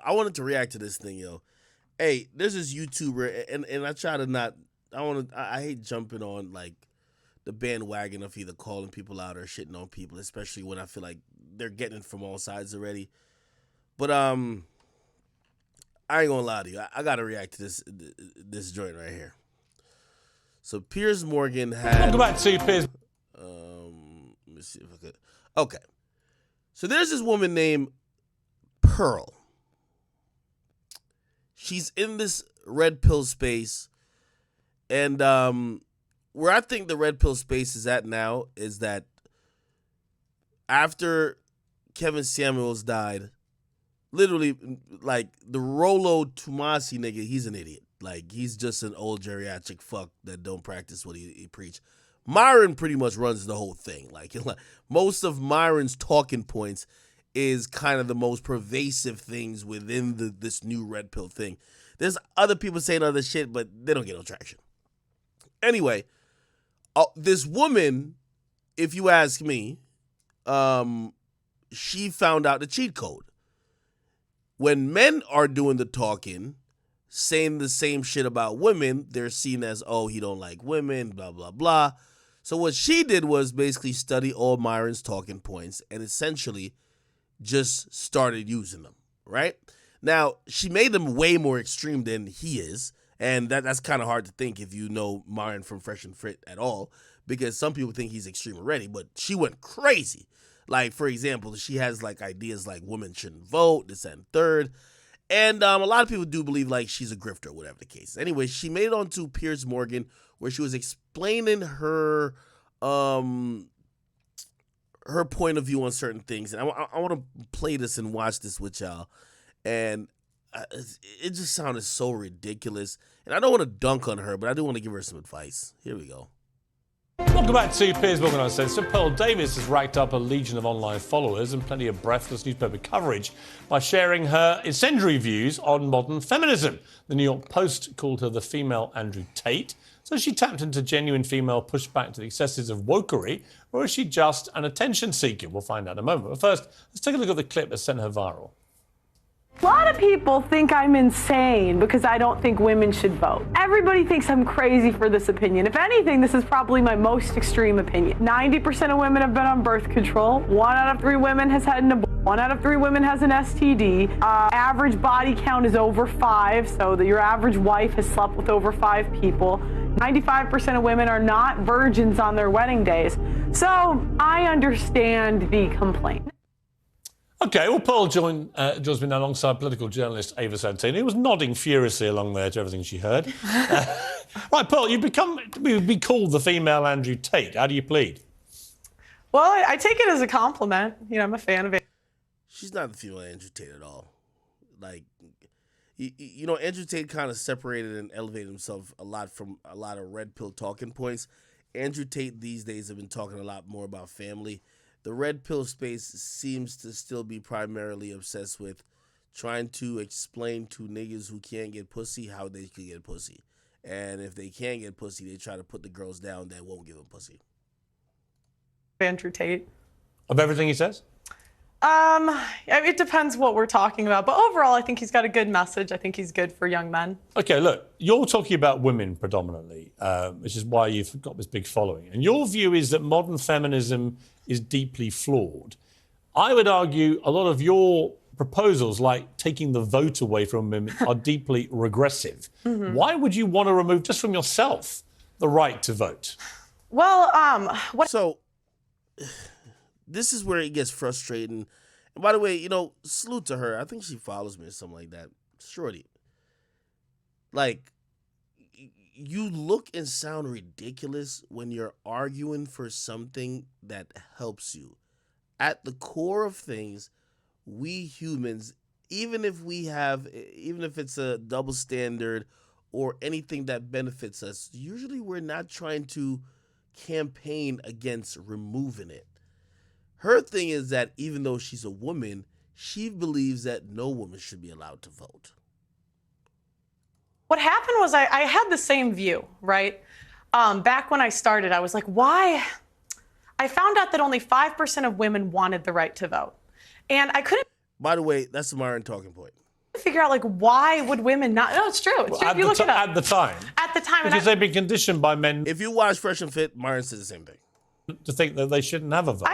I wanted to react to this thing, yo. Hey, there's this YouTuber, and I try to not. I hate jumping on like the bandwagon of either calling people out or shitting on people, especially when I feel like they're getting it from all sides already. But I ain't gonna lie to you. I gotta react to this joint right here. So Piers Morgan had. Welcome back to Piers. Let me see if I could. Okay. So there's this woman named Pearl. She's in this red pill space, and where I think the red pill space is at now is that after Kevin Samuels died, literally, like, the Rollo Tomasi nigga, he's an idiot. Like, he's just an old geriatric fuck that don't practice what he preach. Myron pretty much runs the whole thing. Like, most of Myron's talking points is kind of the most pervasive things within this new red pill thing. There's other people saying other shit, but they don't get no traction. Anyway, this woman, if you ask me, she found out the cheat code. When men are doing the talking, saying the same shit about women, they're seen as, oh, he don't like women, blah, blah, blah. So what she did was basically study all Myron's talking points and essentially just started using them, right? Now, she made them way more extreme than he is, and that's kind of hard to think if you know Myron from Fresh and Fit at all, because some people think he's extreme already, but she went crazy. Like, for example, she has, like, ideas like women shouldn't vote, this and third, and a lot of people do believe, like, she's a grifter, whatever the case. Anyway, she made it onto Piers Morgan, where she was explaining her point of view on certain things. And I want to play this and watch this with y'all. And it just sounded so ridiculous. And I don't want to dunk on her, but I do want to give her some advice. Here we go. Welcome back to Piers Morgan Uncensored. Pearl Davis has racked up a legion of online followers and plenty of breathless newspaper coverage by sharing her incendiary views on modern feminism. The New York Post called her the female Andrew Tate. So is she tapped into genuine female pushback to the excesses of wokery, or is she just an attention seeker? We'll find out in a moment. But first, let's take a look at the clip that sent her viral. A lot of people think I'm insane because I don't think women should vote. Everybody thinks I'm crazy for this opinion. If anything, this is probably my most extreme opinion. 90% of women have been on birth control. 1 out of 3 women has had an abortion. 1 out of 3 women has an STD. Average body count is over 5, so that your average wife has slept with over 5 people. 95% of women are not virgins on their wedding days. So I understand the complaint. OK, well, Pearl joins me now alongside political journalist Ava Santini, who was nodding furiously along there to everything she heard. Right, Pearl, you've been called the female Andrew Tate. How do you plead? Well, I take it as a compliment. You know, I'm a fan of it. She's not the female Andrew Tate at all. Like, you know, Andrew Tate kind of separated and elevated himself a lot from a lot of red pill talking points. Andrew Tate these days have been talking a lot more about family. The red pill space seems to still be primarily obsessed with trying to explain to niggas who can't get pussy how they can get pussy. And if they can't get pussy, they try to put the girls down that won't give them pussy. Andrew Tate. Of everything he says? It depends what we're talking about. But overall, I think he's got a good message. I think he's good for young men. OK, look, you're talking about women predominantly, which is why you've got this big following. And your view is that modern feminism is deeply flawed. I would argue a lot of your proposals, like taking the vote away from women, are deeply regressive. Mm-hmm. Why would you want to remove, just from yourself, the right to vote? Well, So, this is where it gets frustrating. And by the way, you know, salute to her. I think she follows me or something like that. Shorty. Like, you look and sound ridiculous when you're arguing for something that helps you. At the core of things, we humans, even if it's a double standard or anything that benefits us, usually we're not trying to campaign against removing it. Her thing is that even though she's a woman, she believes that no woman should be allowed to vote. What happened was I had the same view, right? Back when I started, I was like, why? I found out that only 5% of women wanted the right to vote. And I couldn't By the way, that's the Myron talking point. figure out, like, why would women not? No, it's true. It's true. If you look it up. At the time. At the time. Because they've been conditioned by men If you watch Fresh and Fit, Martin says the same thing. to think that they shouldn't have a vote.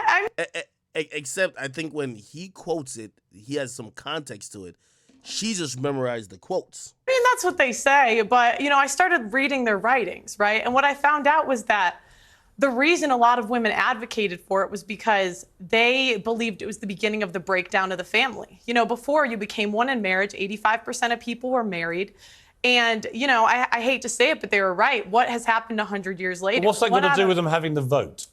Except I think when he quotes it, he has some context to it. She just memorized the quotes. I mean, that's what they say, but, you know, I started reading their writings, right? And what I found out was that the reason a lot of women advocated for it was because they believed it was the beginning of the breakdown of the family. You know, before you became one in marriage, 85% of people were married. And, you know, I hate to say it, but they were right. What has happened 100 years later? What's that got to do with them having the vote?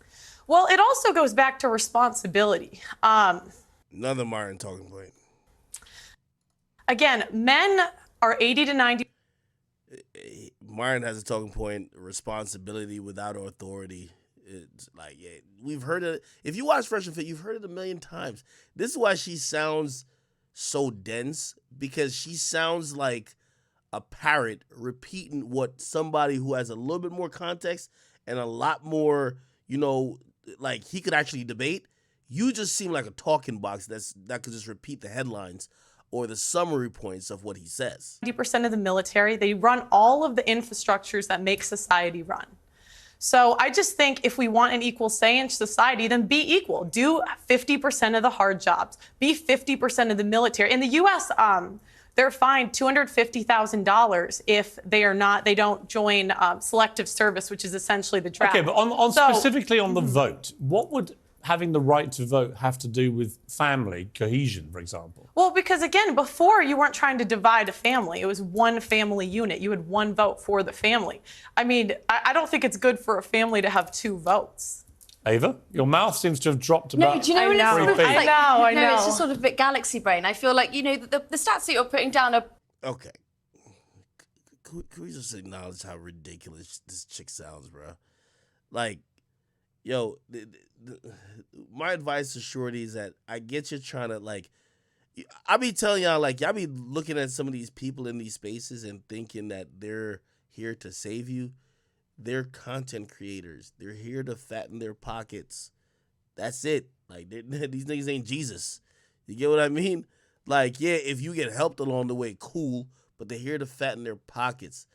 Well, it also goes back to responsibility. Another Martin talking point. Again, men are 80 to 90. Martin has a talking point, responsibility without authority. It's like, yeah, we've heard it. If you watch Fresh and Fit, you've heard it a million times. This is why she sounds so dense, because she sounds like a parrot repeating what somebody who has a little bit more context and a lot more, you know, like he could actually debate. You just seem like a talking box that could just repeat the headlines or the summary points of what he says. 90% of the military, they run all of the infrastructures that make society run. So I just think if we want an equal say in society, then be equal. Do 50% of the hard jobs. Be 50% of the military. In the U.S., they're fined $250,000 if they don't join selective service, which is essentially the draft. Okay, but specifically on the vote, what would having the right to vote have to do with family cohesion, for example? Well, because again, before you weren't trying to divide a family. It was one family unit. You had one vote for the family. I mean, I don't think it's good for a family to have two votes. Ava, your mouth seems to have dropped about. No, do you know what it's I sort of know, like? I know. It's just sort of a bit galaxy brain. I feel like, you know, the stats that you're putting down are. Okay. Can we just acknowledge how ridiculous this chick sounds, bro? Like, yo, my advice to Shorty is that I get you trying to, like, I be telling y'all, like, y'all be looking at some of these people in these spaces and thinking that they're here to save you. They're content creators. They're here to fatten their pockets. That's it. Like, these niggas ain't Jesus. You get what I mean? Like, yeah, if you get helped along the way, cool, but they're here to fatten their pockets.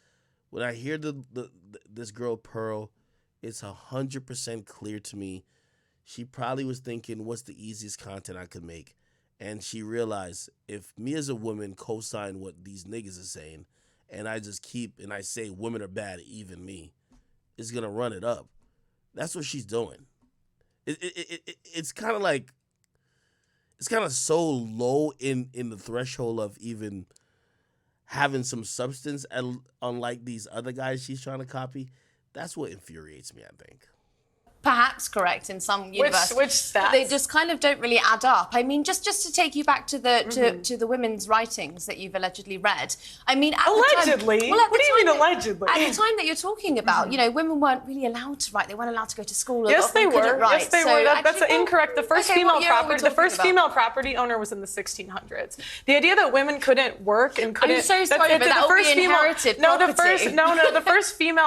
When I hear this girl Pearl, it's 100% clear to me. She probably was thinking, what's the easiest content I could make? And she realized, if me as a woman co-sign what these niggas are saying, and I just and I say women are bad, even me, it's going to run it up. That's what she's doing. It's kind of like, it's kind of so low in the threshold of even having some substance, unlike these other guys she's trying to copy. That's what infuriates me, I think. Perhaps correct in some universe. Which stats? They just kind of don't really add up. I mean, just to take you back to the to the women's writings that you've allegedly read. I mean, at allegedly. The time, well, what do you mean allegedly? At the time that you're talking about, you know, women weren't really allowed to write. They weren't allowed to go to school. Yes, they were. Write. Yes, they so were. That's incorrect. The first female property. The first female property owner was in the 1600s. The idea that women couldn't work and couldn't. I'm so sorry, but that would be inherited property.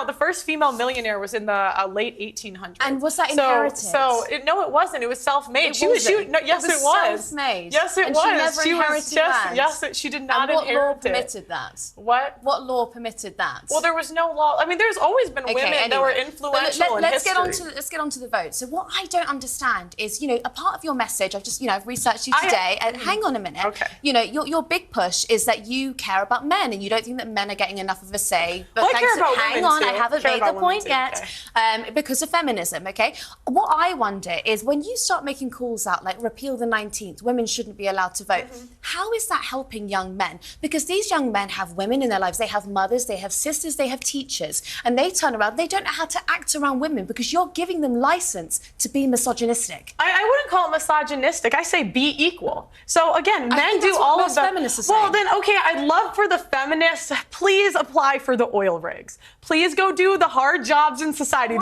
The first female millionaire was in the late 1800s. And was that inherited? No, it wasn't. It was self-made. Yes, it was. Self-made. Yes, it and was. She never inherited land. Yes, she did not inherit it. inherit What law permitted that? What law permitted that? Well, there was no law. I mean, there's always been women that were influential in history. Let's get on to the vote. So what I don't understand is, you know, a part of your message, I've researched you today, and hang on a minute. Okay. You know, your big push is that you care about men and you don't think that men are getting enough of a say. But I care about hang women on, too. I haven't made the point yet. Okay. Because of feminism, okay? What I wonder is when you start making calls out like repeal the 19th, women shouldn't be allowed to vote. How is that helping young men? Because these young men have women in their lives, they have mothers, they have sisters, they have teachers, and they turn around, they don't know how to act around women because you're giving them license to be misogynistic. I wouldn't call it misogynistic. I say be equal. So again, men do all of the feminists are well, saying. then okay, I'd love for the feminists, please apply for the oil rigs. Please go do the hard jobs in society.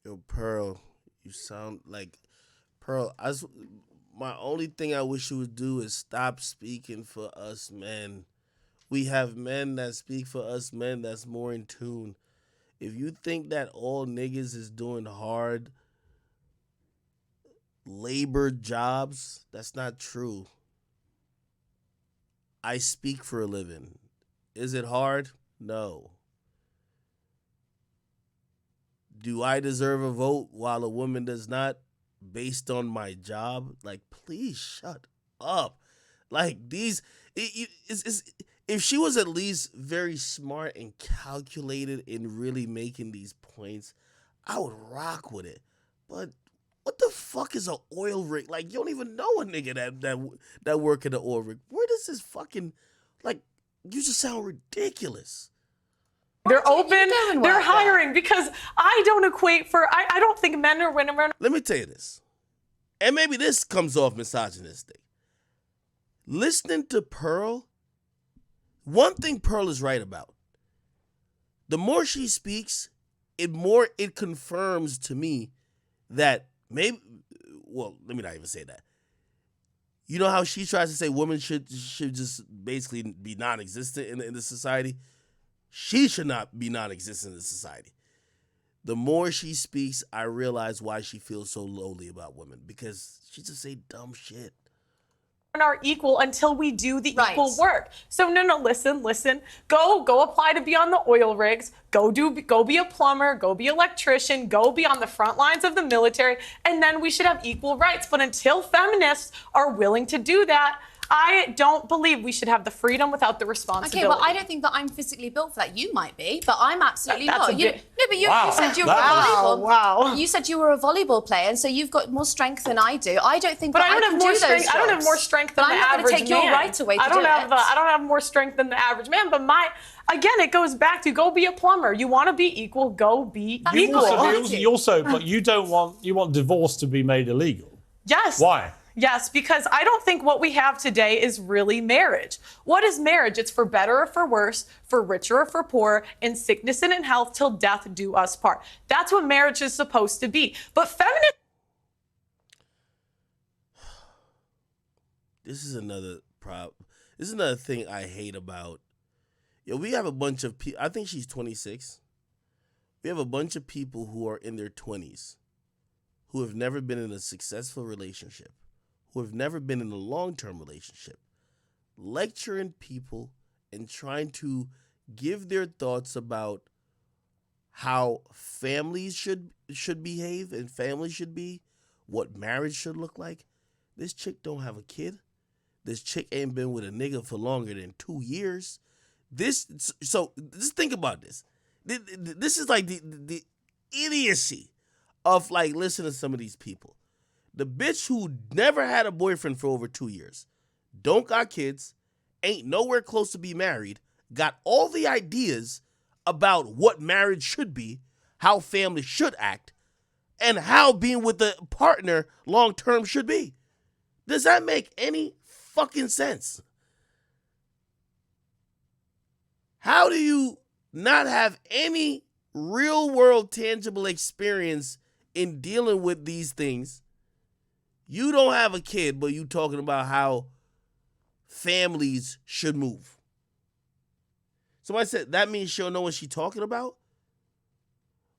Yo, Pearl, you sound like Pearl. My only thing I wish you would do is stop speaking for us men. We have men that speak for us men that's more in tune. If you think that all niggas is doing hard labor jobs, that's not true. I speak for a living. Is it hard? No. Do I deserve a vote while a woman does not based on my job? Like, please shut up. Like, if she was at least very smart and calculated in really making these points, I would rock with it. But what the fuck is an oil rig? Like, you don't even know a nigga that work at the oil rig. Where does this fucking, like, you just sound ridiculous. They're open, they're hiring, there? because I don't equate for, I don't think men or women are. Let me tell you this, and maybe this comes off misogynistic. Listening to Pearl, one thing Pearl is right about. The more she speaks, it confirms to me that maybe, well, let me not even say that. You know how she tries to say women should just basically be non-existent in the society? She should not be non-existent in society. The more she speaks, I realize why she feels so lowly about women, because she just say dumb shit. Are equal until we do the equal work. So no, listen. Go apply to be on the oil rigs. Go be a plumber. Go be an electrician. Go be on the front lines of the military. And then we should have equal rights. But until feminists are willing to do that, I don't believe we should have the freedom without the responsibility. Okay, but I don't think that I'm physically built for that. You might be, but I'm absolutely That's not. You said you were a volleyball. Wow. You said you were a volleyball player, and so you've got more strength than I do. I don't think. But that I don't can have more do strength. those I don't have jobs. more strength than But the I'm not average going to take your right away. I don't have more strength than the average man. But again, it goes back to go be a plumber. You want to be equal, go be equal. But you want divorce to be made illegal. Yes. Why? Yes, because I don't think what we have today is really marriage. What is marriage? It's for better or for worse, for richer or for poorer, in sickness and in health, till death do us part. That's what marriage is supposed to be. But feminist. This is another This is another thing I hate about. We have a bunch of people. I think she's 26. We have a bunch of people who are in their 20s who have never been in a successful relationship, who have never been in a long-term relationship, lecturing people and trying to give their thoughts about how families should behave and families should be, what marriage should look like. This chick don't have a kid. This chick ain't been with a nigga for longer than 2 years. So just think about this. This is like the idiocy of like listening to some of these people. The bitch who never had a boyfriend for over 2 years, don't got kids, ain't nowhere close to be married, got all the ideas about what marriage should be, how family should act, and how being with a partner long-term should be. Does that make any fucking sense? How do you not have any real-world tangible experience in dealing with these things? You don't have a kid, but you talking about how families should move. Somebody said, that means she don't know what she's talking about?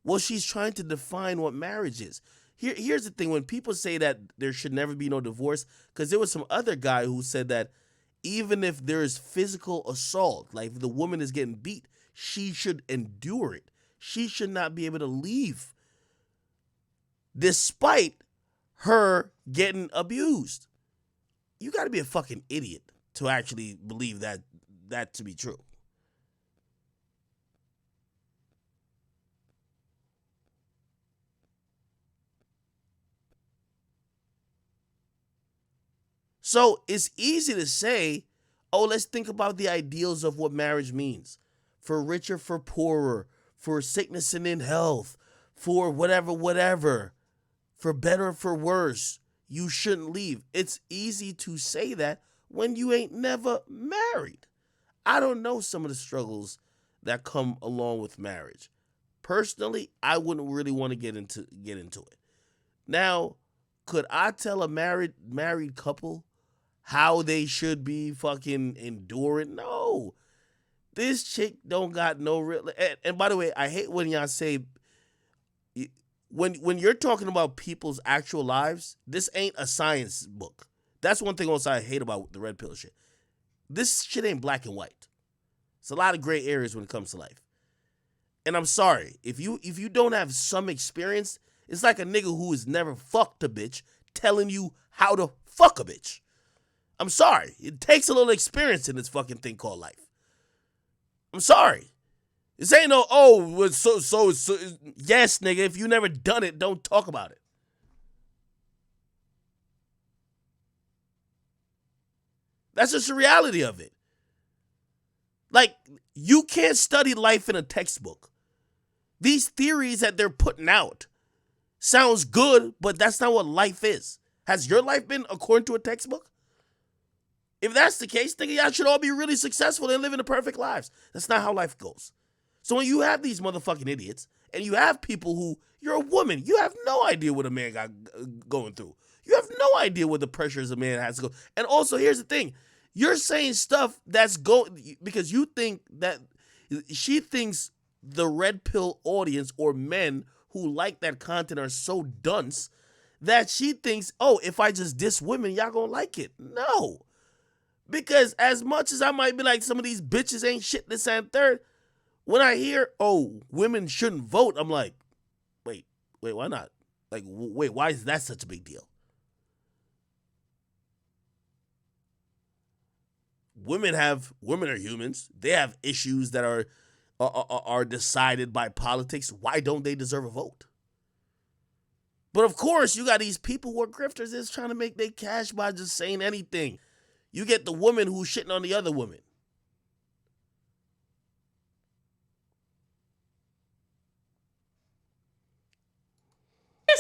Well, she's trying to define what marriage is. Here's the thing. When people say that there should never be no divorce, because there was some other guy who said that even if there is physical assault, like if the woman is getting beat, she should endure it. She should not be able to leave despite her getting abused. You got to be a fucking idiot to actually believe that to be true. So it's easy to say, oh, let's think about the ideals of what marriage means. For richer, for poorer, for sickness and in health, for whatever, for better, for worse. You shouldn't leave. It's easy to say that when you ain't never married. I don't know some of the struggles that come along with marriage. Personally, I wouldn't really want to get into it. Now, could I tell a married couple how they should be fucking enduring? No. This chick don't got no real... And by the way, I hate when y'all say... When you're talking about people's actual lives, this ain't a science book. That's one thing also I hate about the red pill shit. This shit ain't black and white. It's a lot of gray areas when it comes to life. And I'm sorry, if you don't have some experience, it's like a nigga who has never fucked a bitch telling you how to fuck a bitch. I'm sorry. It takes a little experience in this fucking thing called life. I'm sorry. This ain't no, so yes, nigga, if you never done it, don't talk about it. That's just the reality of it. Like, you can't study life in a textbook. These theories that they're putting out sounds good, but that's not what life is. Has your life been according to a textbook? If that's the case, nigga, y'all should all be really successful and living the perfect lives. That's not how life goes. So when you have these motherfucking idiots, and you have people who, you're a woman, you have no idea what a man got going through. You have no idea what the pressures a man has to go. And also, here's the thing. You're saying stuff that's going, because you think that, she thinks the red pill audience or men who like that content are so dunce that she thinks, oh, if I just diss women, y'all gonna like it. No. Because as much as I might be like, some of these bitches ain't shit, this and third, when I hear, oh, women shouldn't vote, I'm like, wait, why not? Like, wait, why is that such a big deal? Women are humans. They have issues that are decided by politics. Why don't they deserve a vote? But of course, you got these people who are grifters is trying to make their cash by just saying anything. You get the woman who's shitting on the other woman.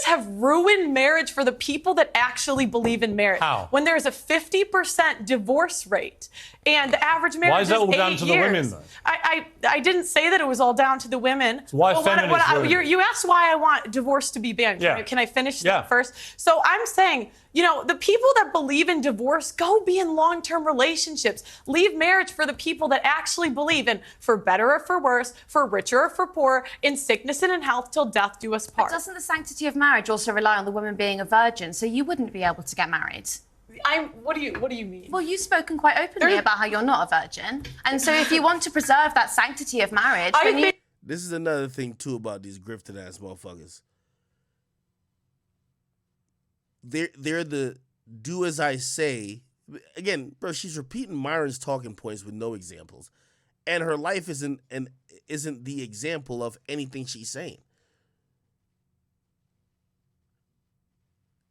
Have ruined marriage for the people that actually believe in marriage. How? When there's a 50% divorce rate and the average marriage Why is that all 8 down to the years. women, though? I didn't say that it was all down to the women. So why feminists ruin it? You asked why I want divorce to be banned. Yeah. Can I finish Yeah. that first? So I'm saying, the people that believe in divorce, go be in long-term relationships. Leave marriage for the people that actually believe in, for better or for worse, for richer or for poor, in sickness and in health, till death do us part. But doesn't the sanctity of marriage also rely on the woman being a virgin? So you wouldn't be able to get married. What do you mean? Well, you've spoken quite openly about how you're not a virgin. And so if you want to preserve that sanctity of marriage, then you... This is another thing, too, about these grifted ass motherfuckers. They're the do as I say. Again, bro, she's repeating Myron's talking points with no examples. And her life isn't the example of anything she's saying.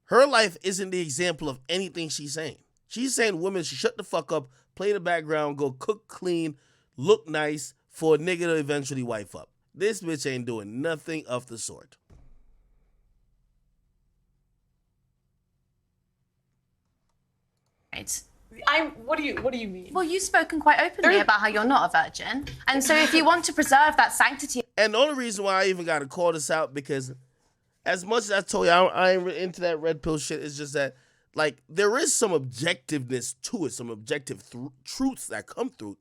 Her life isn't the example of anything she's saying. She's saying women should shut the fuck up, play the background, go cook clean, look nice for a nigga to eventually wife up. This bitch ain't doing nothing of the sort. What do you mean? Well, you've spoken quite openly about how you're not a virgin. And so if you want to preserve that sanctity... And the only reason why I even got to call this out, because as much as I told you I ain't into that red pill shit, it's just that, like, there is some objectiveness to it, some objective truths that come through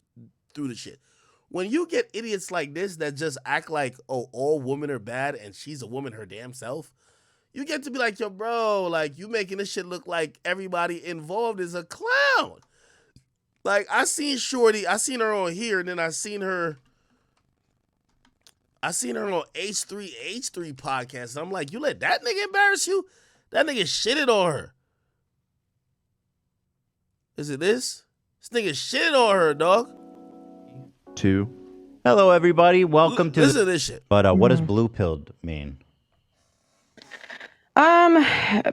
the shit. When you get idiots like this that just act like, oh, all women are bad and she's a woman her damn self, you get to be like, yo, bro, like, you making this shit look like everybody involved is a clown. Like, I seen her on here, and then I seen her on H3 podcast. And I'm like, you let that nigga embarrass you? That nigga shitted on her. Is it this? This nigga shitted on her, dog. Hello, everybody. Welcome to listen to this shit. But what does blue pilled mean?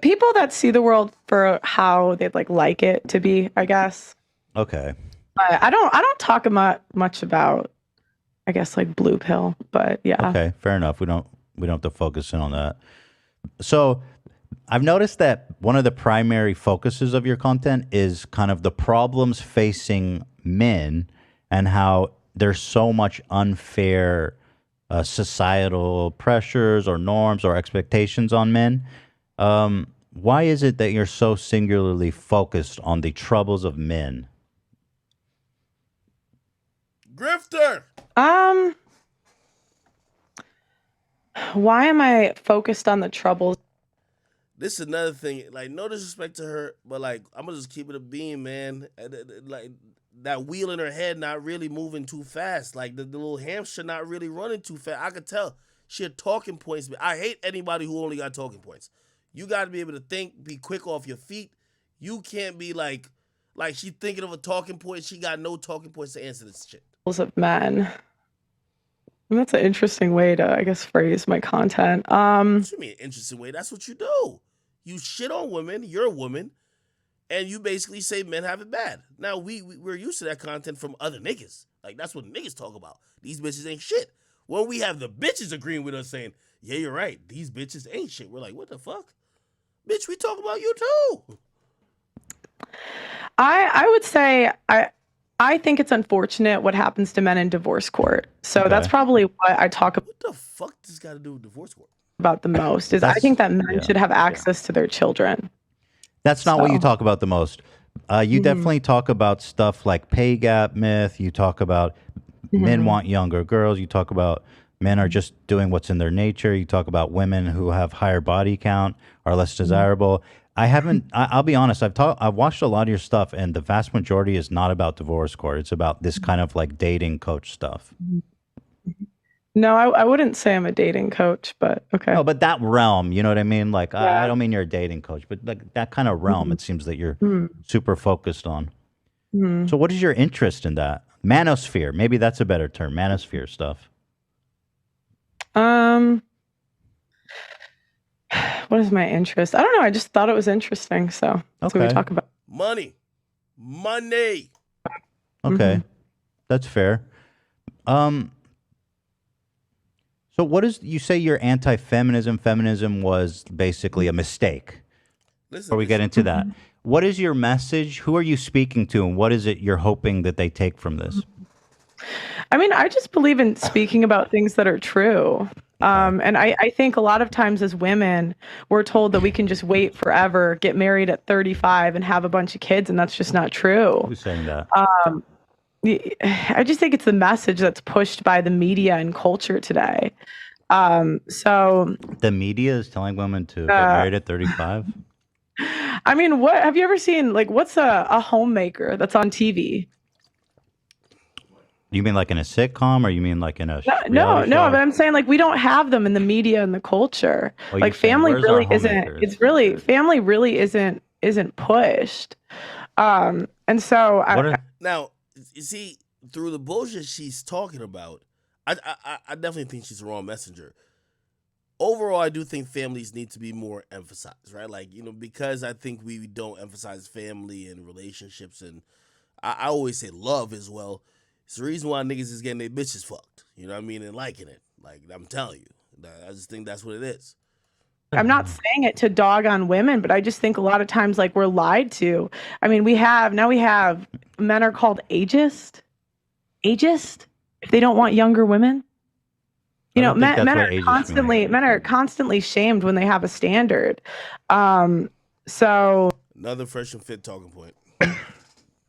People that see the world for how they'd like it to be, I guess. Okay. But I don't talk much about, I guess, like blue pill, but yeah. Okay, fair enough. We don't have to focus in on that. So I've noticed that one of the primary focuses of your content is kind of the problems facing men and how there's so much unfair societal pressures or norms or expectations on men. Why is it that you're so singularly focused on the troubles of men? Grifter! Why am I focused on the troubles? This is another thing. Like, no disrespect to her, but like, I'm gonna just keep it a beam, man. Like, that wheel in her head not really moving too fast. Like the little hamster not really running too fast. I could tell she had talking points. But I hate anybody who only got talking points. You got to be able to think, be quick off your feet. You can't be like she thinking of a talking point. She got no talking points to answer this shit. Of men. And that's an interesting way to, I guess, phrase my content. What you mean interesting way? That's what you do. You shit on women. You're a woman. And you basically say men have it bad. Now, we're used to that content from other niggas. Like, that's what niggas talk about. These bitches ain't shit. When we have the bitches agreeing with us saying, yeah, you're right, these bitches ain't shit. We're like, what the fuck? Bitch, we talk about you too. I would say I think it's unfortunate what happens to men in divorce court. So that's probably what I talk about. What the fuck does this got to do with divorce court? About the most is I think that men should have access to their children. That's not what you talk about the most. You definitely talk about stuff like pay gap myth. You talk about men want younger girls. You talk about men are just doing what's in their nature. You talk about women who have higher body count are less desirable. I'll be honest. I've watched a lot of your stuff, and the vast majority is not about divorce court. It's about this kind of like dating coach stuff. No, I wouldn't say I'm a dating coach, but okay. No, but that realm, you know what I mean? Like, I don't mean you're a dating coach, but like that kind of realm, it seems that you're super focused on. So what is your interest in that? Manosphere, maybe that's a better term, manosphere stuff. What is my interest? I don't know. I just thought it was interesting, so that's what we talk about. Money. Okay, that's fair. So what is, you say you're anti-feminism. Feminism was basically a mistake. Before we get into that, what is your message? Who are you speaking to? And what is it you're hoping that they take from this? I mean, I just believe in speaking about things that are true. And I think a lot of times as women, we're told that we can just wait forever, get married at 35 and have a bunch of kids. And that's just not true. Who's saying that? I just think it's the message that's pushed by the media and culture today. So the media is telling women to get married at 35. I mean, what have you ever seen? Like, what's a homemaker that's on TV? You mean like in a sitcom, or you mean like in a no, but I'm saying like we don't have them in the media and the culture. Like family really isn't. It's really family really isn't pushed. And so now you see through the bullshit she's talking about, I definitely think she's the wrong messenger. Overall, I do think families need to be more emphasized, right? Like, you know, because I think we don't emphasize family and relationships, and I always say love as well. It's the reason why niggas is getting their bitches fucked, you know what I mean, and liking it. Like, I'm telling you, I just think that's what it is. I'm not saying it to dog on women, but I just think a lot of times like we're lied to. I mean, we have men are called ageist if they don't want younger women. You know, men are constantly shamed when they have a standard. So another fresh and fit talking point.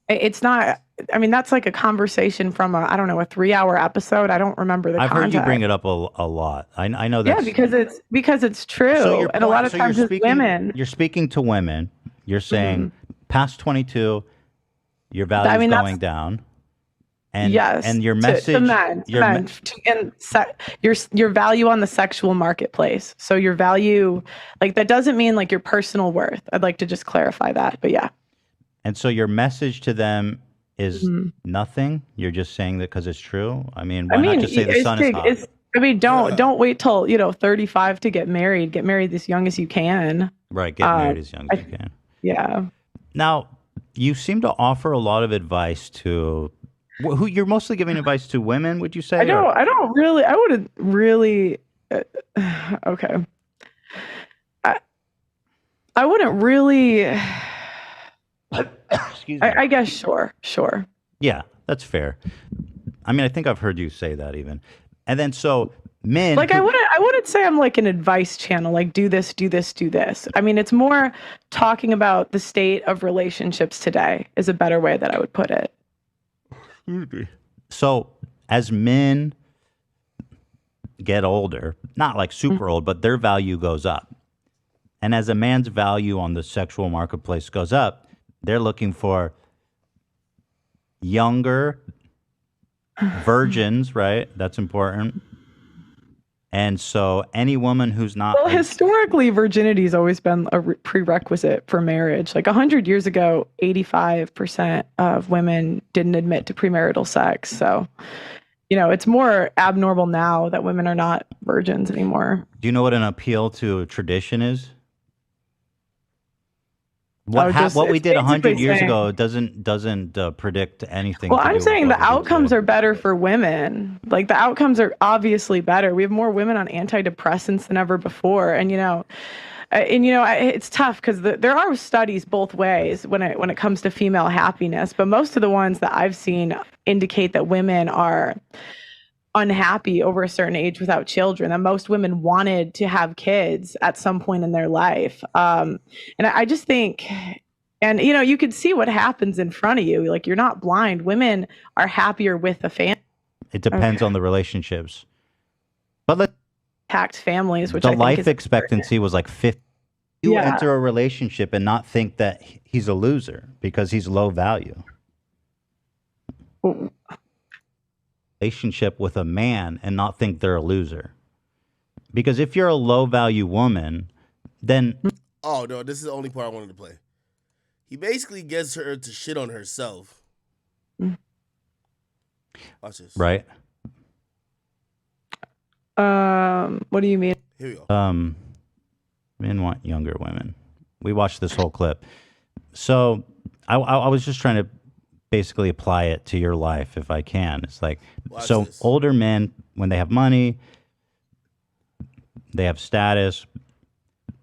It's not. I mean, that's like a conversation from a 3-hour episode. I don't remember the content. I've heard you bring it up a lot. I know that. Yeah, because it's true. So and a lot of times it's women. You're speaking to women. You're saying past 22, your value is going down. And, yes, and your message, to men, your value on the sexual marketplace. So your value, like that doesn't mean like your personal worth. I'd like to just clarify that, but yeah. And so your message to them is nothing. You're just saying that because it's true. I mean, why not just say the sun is hot? I mean, don't wait till 35 to get married. Get married as young as you can. Right, get married as young as you can. Yeah. Now, you seem to offer a lot of advice to. Who you're mostly giving advice to women, would you say? I wouldn't really. Okay. I wouldn't really. Excuse me. I guess sure. Yeah, that's fair. I mean, I think I've heard you say that even. And then so men. Like I wouldn't say I'm like an advice channel. Like do this. I mean, it's more talking about the state of relationships today is a better way that I would put it. So as men get older, not like super old, but their value goes up. And as a man's value on the sexual marketplace goes up, they're looking for younger, virgins, right? That's important. And so any woman who's not Well, historically, virginity's always been a prerequisite for marriage. Like 100 years ago, 85% of women didn't admit to premarital sex. So, it's more abnormal now that women are not virgins anymore. Do you know what an appeal to tradition is? What we did 100 years ago doesn't predict anything. Well, I'm saying the outcomes are better for women. Like the outcomes are obviously better. We have more women on antidepressants than ever before, and it's tough because there are studies both ways when it comes to female happiness, but most of the ones that I've seen indicate that women are unhappy over a certain age without children, that most women wanted to have kids at some point in their life. And I just think, and you could see what happens in front of you. Like, you're not blind. Women are happier with a family. It depends on the relationships. But tax families, which the I think life expectancy was like 50. You enter a relationship and not think that he's a loser because he's low value. Relationship with a man and not think they're a loser. Because if you're a low value woman, then oh no, this is the only part I wanted to play. He basically gets her to shit on herself. Watch this. Right. What do you mean? Here we go. Men want younger women. We watched this whole clip. So I was just trying to basically apply it to your life if I can. It's like, watch so this. Older men, when they have money, they have status,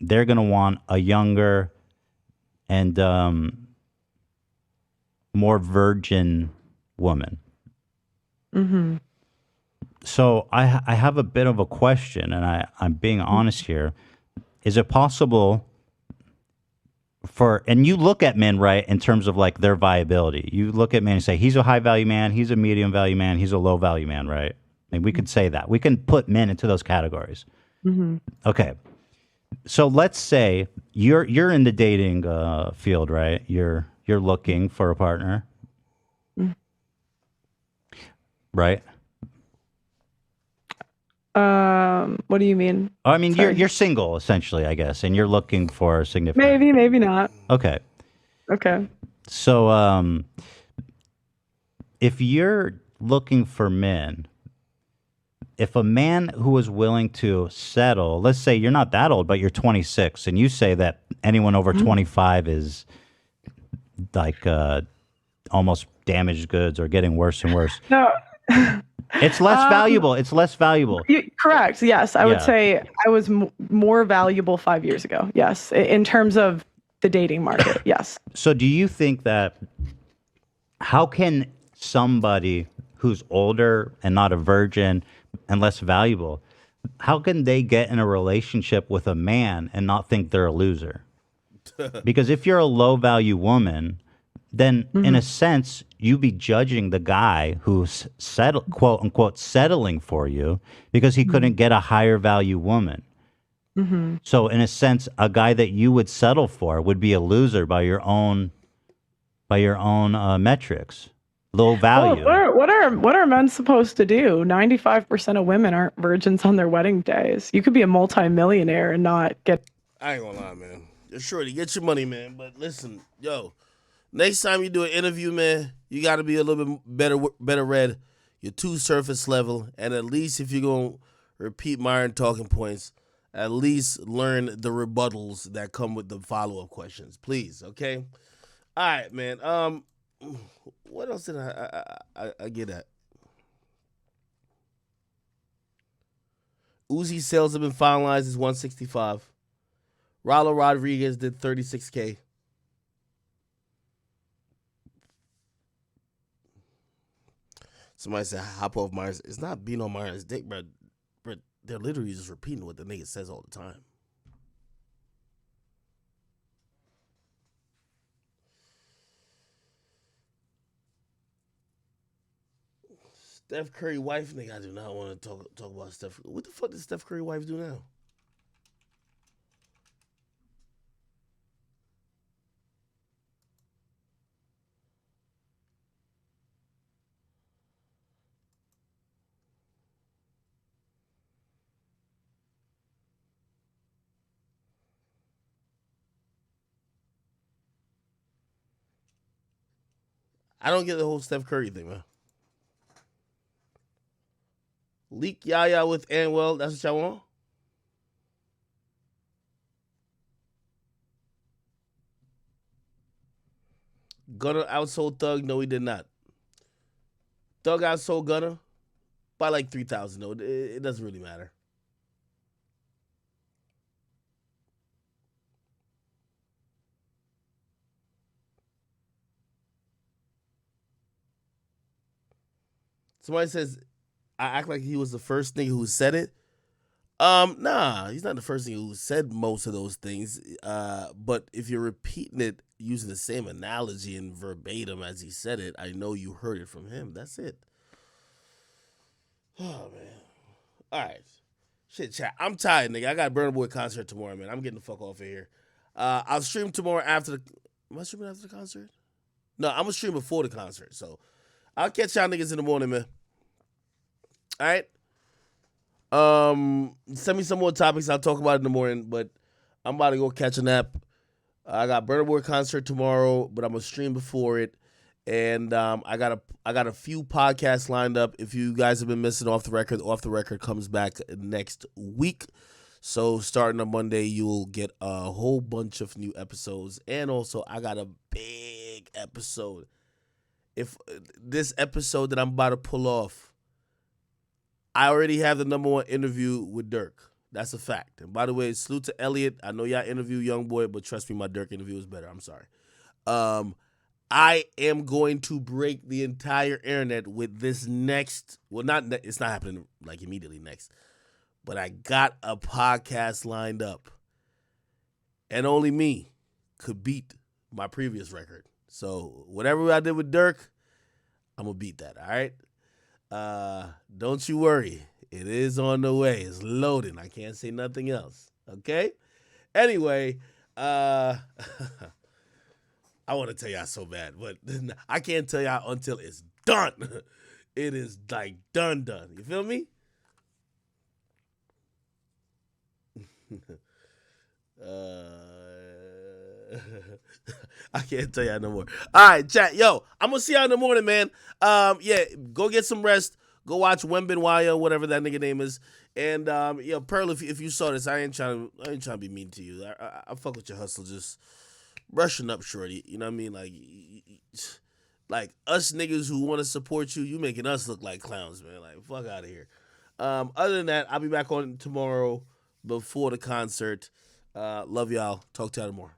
they're going to want a younger and more virgin woman. Mm-hmm. So I have a bit of a question, and I'm being honest here. Is it possible and you look at men, right, in terms of like their viability. You look at men and say, he's a high value man, he's a medium value man, he's a low value man, right? I mean, we could say that. We can put men into those categories. Mm-hmm. Okay. So let's say you're in the dating field, right? You're looking for a partner. Mm-hmm. Right? What do you mean? I mean, you're single essentially, I guess, and you're looking for a significant. Maybe not. Okay. So, if you're looking for men, if a man who is willing to settle, let's say you're not that old, but you're 26, and you say that anyone over 25 is like almost damaged goods or getting worse and worse. No. It's less valuable. It's less valuable. Correct. Yes. I would say I was more valuable 5 years ago. Yes. In terms of the dating market. Yes. So do you think that, how can somebody who's older and not a virgin and less valuable, how can they get in a relationship with a man and not think they're a loser? Because if you're a low value woman, then in a sense, you be judging the guy who's quote unquote settling for you because he couldn't get a higher value woman. Mm-hmm. So in a sense, a guy that you would settle for would be a loser by your own metrics. Low value. Well, what are men supposed to do? 95% of women aren't virgins on their wedding days. You could be a multimillionaire and not get. I ain't gonna lie, man. You're sure to get your money, man. But listen, yo. Next time you do an interview, man, you got to be a little bit better read. You're too surface level. And at least if you're going to repeat Myron talking points, at least learn the rebuttals that come with the follow-up questions. Please, okay? All right, man. What else did I get at? Uzi sales have been finalized as 165. Rollo Rodriguez did 36K. Somebody said, hop off Myers. It's not being on Myers' dick, bro. But they're literally just repeating what the nigga says all the time. Steph Curry wife, nigga, I do not want to talk about Steph. What the fuck did Steph Curry wife do now? I don't get the whole Steph Curry thing, man. Leak Yaya with Anwell. That's what y'all want? Gunner outsold Thug. No, he did not. Thug outsold Gunner by like 3,000. No, it doesn't really matter. Somebody says, I act like he was the first nigga who said it. Nah, he's not the first nigga who said most of those things. But if you're repeating it using the same analogy and verbatim as he said it, I know you heard it from him. That's it. Oh, man. All right. Shit, chat. I'm tired, nigga. I got Burna Boy concert tomorrow, man. I'm getting the fuck off of here. I'll stream tomorrow after the... Am I streaming after the concert? No, I'm going to stream before the concert. So I'll catch y'all niggas in the morning, man. All right? Send me some more topics. I'll talk about it in the morning, but I'm about to go catch a nap. I got Burna Boy concert tomorrow, but I'm gonna stream before it, and I got a few podcasts lined up. If you guys have been missing Off the Record comes back next week. So starting on Monday, you will get a whole bunch of new episodes, and also I got a big episode. If this episode that I'm about to pull off, I already have the #1 interview with Dirk. That's a fact. And by the way, salute to Elliot. I know y'all interview Youngboy, but trust me, my Dirk interview was better. I'm sorry. I am going to break the entire internet with this next. Well, it's not happening like immediately next, but I got a podcast lined up, and only me could beat my previous record. So whatever I did with Dirk, I'm gonna beat that. All right. Don't you worry. It is on the way. It's loading. I can't say nothing else. Okay? Anyway, I want to tell y'all so bad, but I can't tell y'all until it's done. It is like done. You feel me? I can't tell y'all no more. All right, chat. Yo, I'm going to see y'all in the morning, man. Yeah, go get some rest. Go watch Wembanyama, whatever that nigga name is. And yo, Pearl, if you saw this, I ain't trying to be mean to you. I fuck with your hustle, just brushing up, shorty. You know what I mean? Like us niggas who want to support you, you making us look like clowns, man. Like, fuck out of here. Other than that, I'll be back on tomorrow before the concert. Love y'all. Talk to y'all tomorrow.